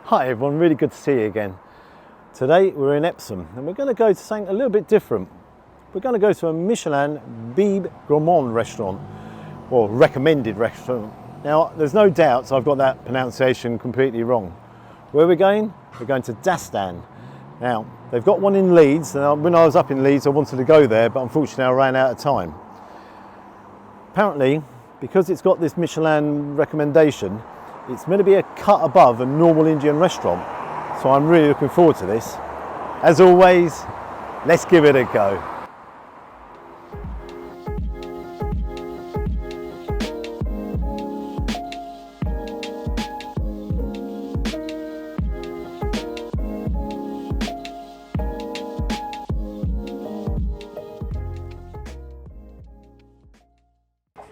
Hi everyone, really good to see you again. Today we're in Epsom and we're going to go to something a little bit different. We're going to go to a Michelin Bib Gournand restaurant, or recommended restaurant. Now there's no doubt I've got that pronunciation completely wrong. Where are we going? We're going to Dastaan. Now they've got one in Leeds, and when I was up in Leeds I wanted to go there, but unfortunately I ran out of time. Apparently, because it's got this Michelin recommendation, it's meant to be a cut above a normal Indian restaurant, so I'm really looking forward to this. As always, let's give it a go.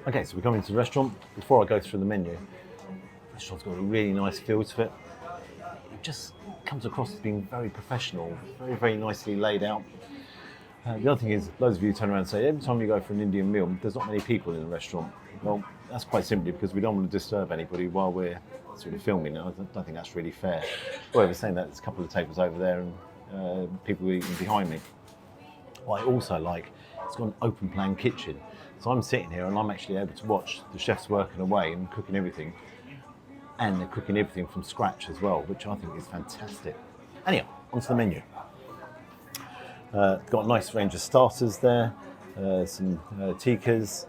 Okay, so we're coming to the restaurant. Before I go through the menu, the restaurant's got a really nice feel to it. It just comes across as being very professional, very nicely laid out. The other thing is, loads of you turn around and say, every time you go for an Indian meal, there's not many people in the restaurant. Well, that's quite simply because we don't want to disturb anybody while we're sort of filming. I don't think that's really fair. However, saying that, there's a couple of tables over there and people eating behind me. What I also like, it's got an open plan kitchen. So I'm sitting here and I'm actually able to watch the chefs working away and cooking everything. And they're cooking everything from scratch as well, which I think is fantastic. Anyhow, onto the menu. Got a nice range of starters there, some tikkas,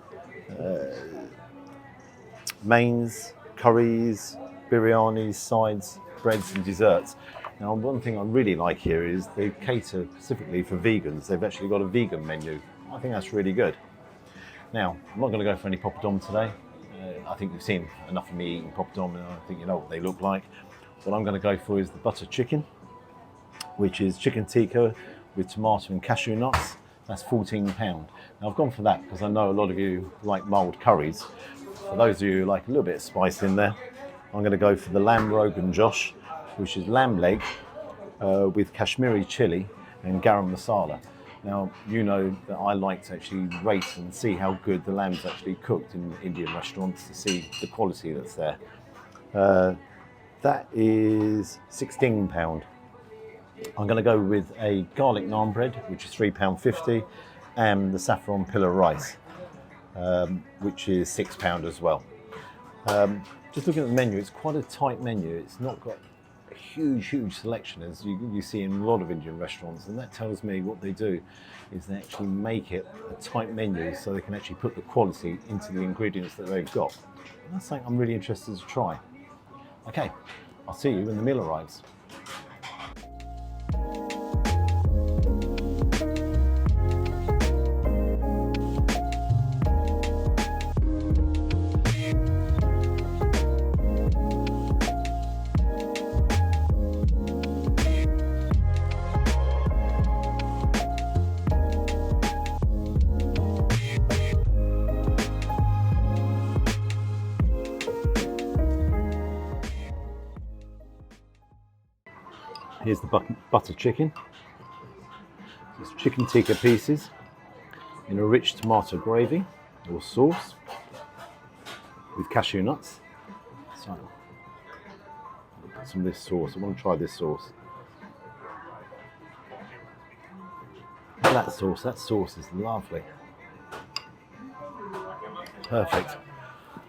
mains, curries, biryanis, sides, breads and desserts. Now one thing I really like here is they cater specifically for vegans. They've actually got a vegan menu. I think that's really good. Now, I'm not going to go for any poppadom today. I think you've seen enough of me eating poppadom and I think you know what they look like. What I'm going to go for is the butter chicken, which is chicken tikka with tomato and cashew nuts. That's £14. Now I've gone for that because I know a lot of you like mild curries. For those of you who like a little bit of spice in there, I'm going to go for the lamb rogan josh, which is lamb leg with Kashmiri chili and garam masala. Now, you know that I like to actually rate and see how good the lamb's actually cooked in Indian restaurants to see the quality that's there. That is £16. I'm going to go with a garlic naan bread, which is £3.50, and the saffron pillar rice, which is £6 as well. Just looking at the menu, it's quite a tight menu. It's not got a huge selection as you see in a lot of Indian restaurants, and that tells me what they do is they actually make it a tight menu so they can actually put the quality into the ingredients that they've got. And that's something I'm really interested to try. Okay, I'll see you when the meal arrives. Here's the butter chicken. It's chicken tikka pieces in a rich tomato gravy or sauce with cashew nuts. So, I'll put some of this sauce. I want to try this sauce. That sauce is lovely. Perfect.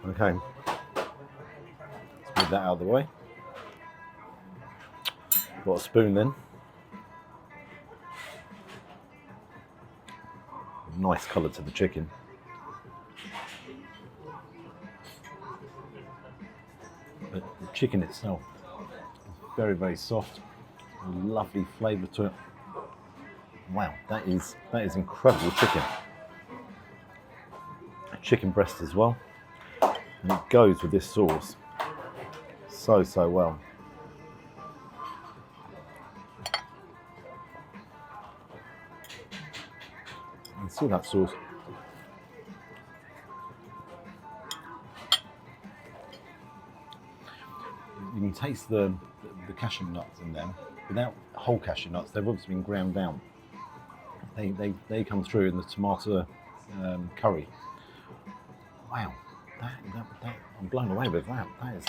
Okay, let's move that out of the way. Got a spoon then. Nice colour to the chicken. But the chicken itself is very soft. A lovely flavour to it. Wow, that is incredible chicken. Chicken breast as well. And it goes with this sauce so well. And see that sauce. You can taste the cashew nuts in them. Without whole cashew nuts, they've obviously been ground down. They come through in the tomato curry. Wow, that I'm blown away with that. That is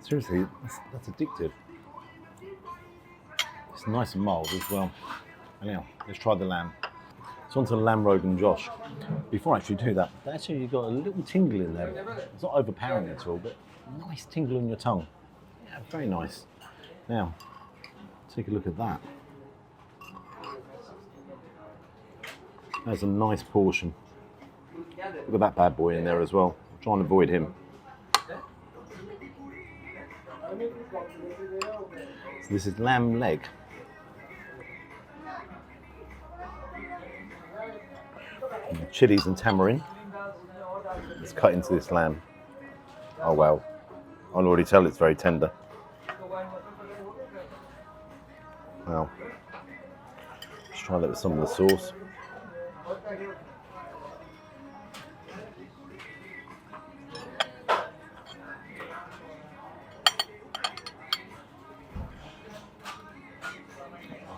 seriously, that's addictive. It's nice and mild as well. And now, let's try the lamb. So onto the lamb Rogan Josh. Before I actually do that, actually you've got a little tingle in there. It's not overpowering at all, but nice tingle on your tongue. Yeah, very nice. Now, take a look at that. That's a nice portion. Look at that bad boy in there as well. I'm trying to avoid him. So this is lamb leg. And chilies and tamarind. Let's cut into this lamb. Oh wow. I can already tell it's very tender. Wow. Let's try that with some of the sauce.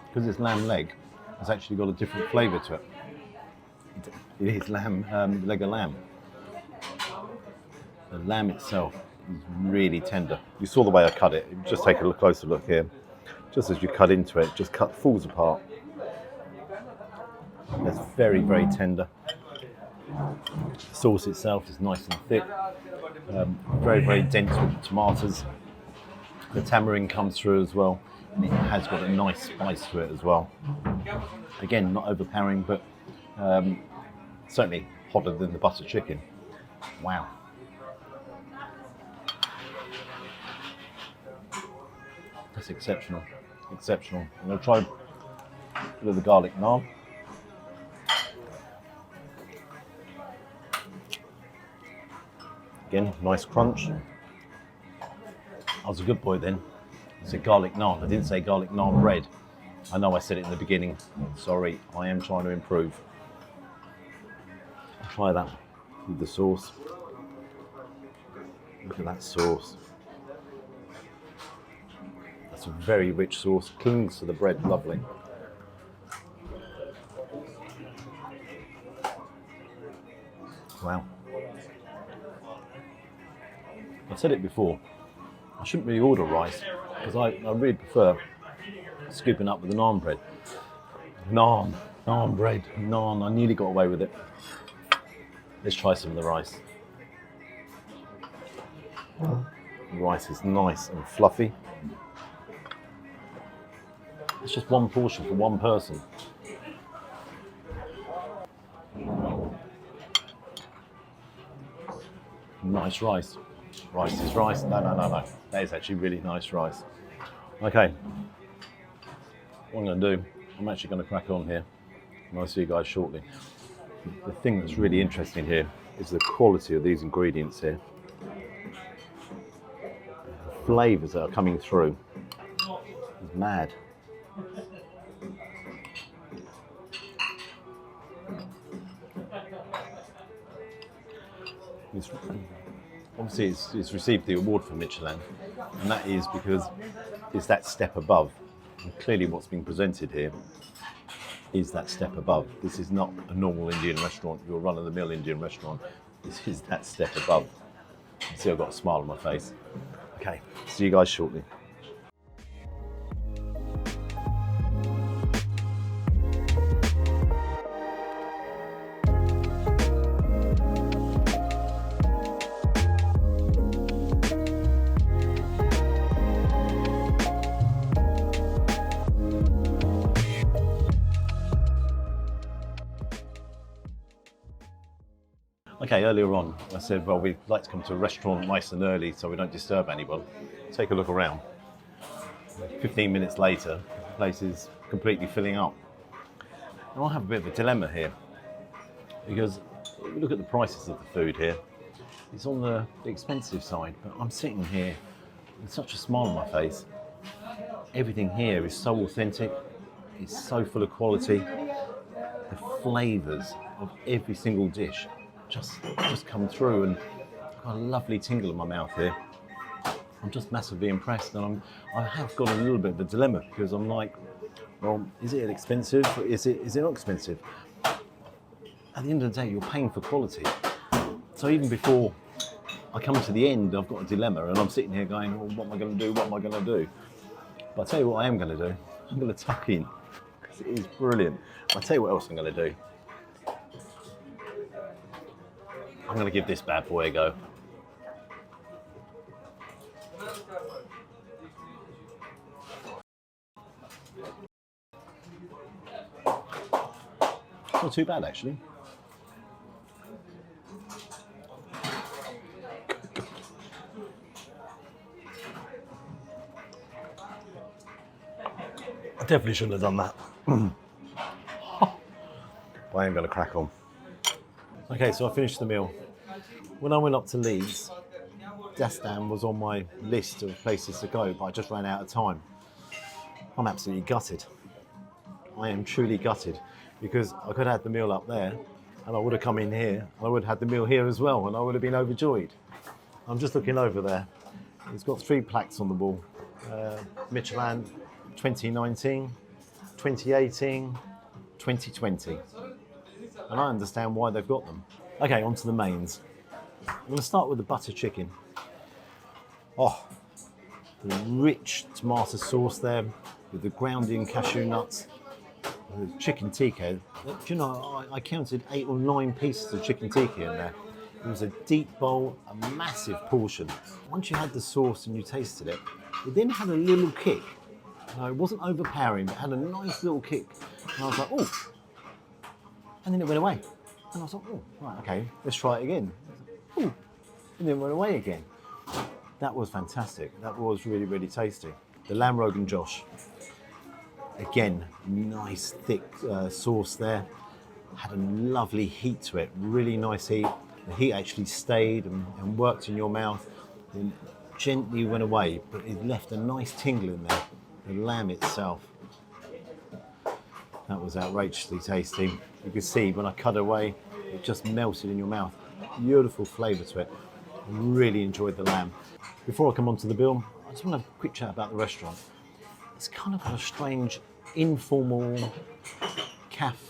Because it's lamb leg, it's actually got a different flavour to it. It is lamb, leg of lamb. The lamb itself is really tender. You saw the way I cut it. Just take a closer look here. Just as you cut into it, just falls apart. It's very, very tender. The sauce itself is nice and thick. Very, very dense with the tomatoes. The tamarind comes through as well. And it has got a nice spice to it as well. Again, not overpowering, but certainly hotter than the butter chicken. Wow. That's exceptional, exceptional. I'm going to try a bit of the garlic naan. Again, nice crunch. I was a good boy then. I said garlic naan. I didn't say garlic naan bread. I know I said it in the beginning. Sorry, I am trying to improve. I'll try that with the sauce. Look at that sauce. That's a very rich sauce. Clings to the bread, lovely. Wow. I've said it before. I shouldn't really order rice because I really prefer scooping up with the naan bread. Naan bread, naan. I nearly got away with it. Let's try some of the rice. The rice is nice and fluffy. It's just one portion for one person. Nice rice. Rice is rice. No. That is actually really nice rice. Okay. What I'm going to do, I'm actually going to crack on here. And I'll see you guys shortly. The thing that's really interesting here is the quality of these ingredients here. The flavours that are coming through is mad. Obviously it's received the award for Michelin, and that is because it's that step above. And clearly what's being presented here is that step above. This is not a normal Indian restaurant, your run-of-the-mill Indian restaurant. This is that step above. You see I've got a smile on my face. Okay, see you guys shortly. Okay, earlier on I said, well, we'd like to come to a restaurant nice and early so we don't disturb anyone. Take a look around. 15 minutes later, the place is completely filling up. And I have a bit of a dilemma here because if you look at the prices of the food here, it's on the expensive side, but I'm sitting here with such a smile on my face. Everything here is so authentic, it's so full of quality. The flavours of every single dish just come through, and I've got a lovely tingle in my mouth here. I'm just massively impressed, and I have got a little bit of a dilemma because I'm like, well, is it expensive? Is it not expensive? At the end of the day, you're paying for quality. So even before I come to the end, I've got a dilemma, and I'm sitting here going, well, what am I going to do? What am I going to do? But I'll tell you what I am going to do. I'm going to tuck in because it is brilliant. I'll tell you what else I'm going to do. I'm going to give this bad boy a go. Not too bad actually. I definitely shouldn't have done that. But I am going to crack on. Okay, so I finished the meal. When I went up to Leeds, Dastaan was on my list of places to go, but I just ran out of time. I'm absolutely gutted. I am truly gutted because I could have had the meal up there and I would have come in here. I would have had the meal here as well and I would have been overjoyed. I'm just looking over there. It's got 3 plaques on the wall. Michelin 2019, 2018, 2020. And I understand why they've got them. Okay, on to the mains. I'm going to start with the butter chicken. Oh, the rich tomato sauce there with the ground-in cashew nuts, the chicken tikka. Do you know, I counted 8 or 9 pieces of chicken tikka in there. It was a deep bowl, a massive portion. Once you had the sauce and you tasted it, it then had a little kick. It wasn't overpowering, but it had a nice little kick. And I was like, oh. And then it went away. And I was like, oh, right, okay, let's try it again. Ooh. And then it went away again. That was fantastic. That was really, really tasty. The lamb Rogan Josh. Again, nice thick sauce there. Had a lovely heat to it, really nice heat. The heat actually stayed and worked in your mouth. Then gently went away, but it left a nice tingle in there. The lamb itself. That was outrageously tasty. You could see when I cut away, it just melted in your mouth. Beautiful flavour to it. Really enjoyed the lamb. Before I come onto the bill, I just want to have a quick chat about the restaurant. It's kind of got a strange, informal, cafe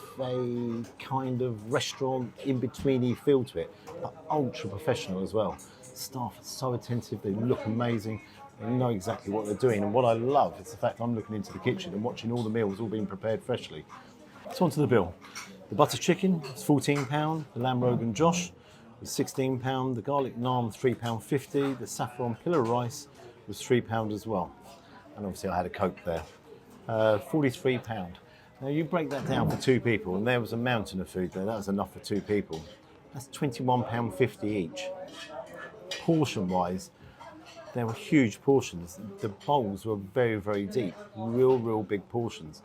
kind of restaurant, in-betweeny feel to it, but ultra professional as well. Staff are so attentive, they look amazing, they know exactly what they're doing. And what I love is the fact I'm looking into the kitchen and watching all the meals all being prepared freshly. So onto the bill. The butter chicken is £14, the lamb Rogan Josh was £16, the garlic naan £3.50, the saffron pillar rice was £3 as well. And obviously I had a Coke there. £43. Now you break that down for 2 people, and there was a mountain of food there. That was enough for 2 people. That's £21.50 each. Portion-wise, there were huge portions. The bowls were very, very deep. Real big portions.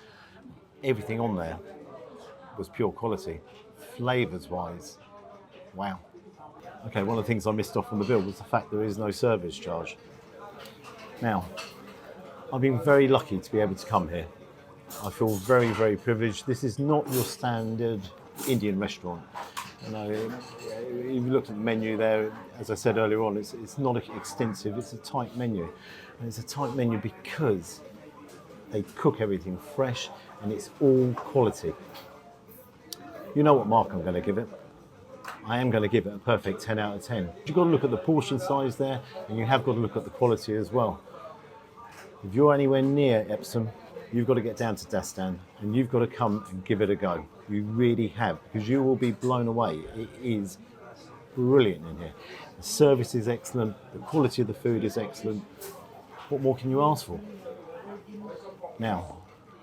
Everything on there was pure quality. Flavours-wise, wow. Okay, one of the things I missed off on the bill was the fact there is no service charge. Now, I've been very lucky to be able to come here. I feel very, very privileged. This is not your standard Indian restaurant. You know, if you looked at the menu there, as I said earlier on, it's not extensive, it's a tight menu. And it's a tight menu because they cook everything fresh and it's all quality. You know what mark I'm going to give it. I am going to give it a perfect 10 out of 10. You've got to look at the portion size there, and you have got to look at the quality as well. If you're anywhere near Epsom, you've got to get down to Dastaan and you've got to come and give it a go. You really have, because you will be blown away. It is brilliant in here. The service is excellent, the quality of the food is excellent. What more can you ask for? Now,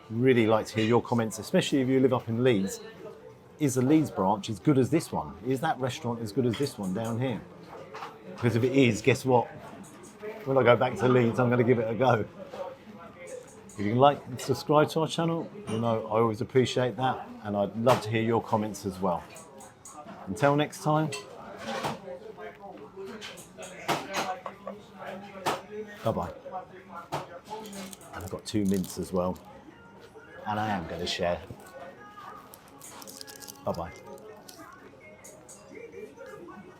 really like to hear your comments, especially if you live up in Leeds. Is the Leeds branch as good as this one? Is that restaurant as good as this one down here? Because if it is, guess what? When I go back to Leeds, I'm going to give it a go. If you can like and subscribe to our channel, you know I always appreciate that, and I'd love to hear your comments as well. Until next time, bye-bye. And I've got 2 mints as well, and I am going to share. Bye-bye.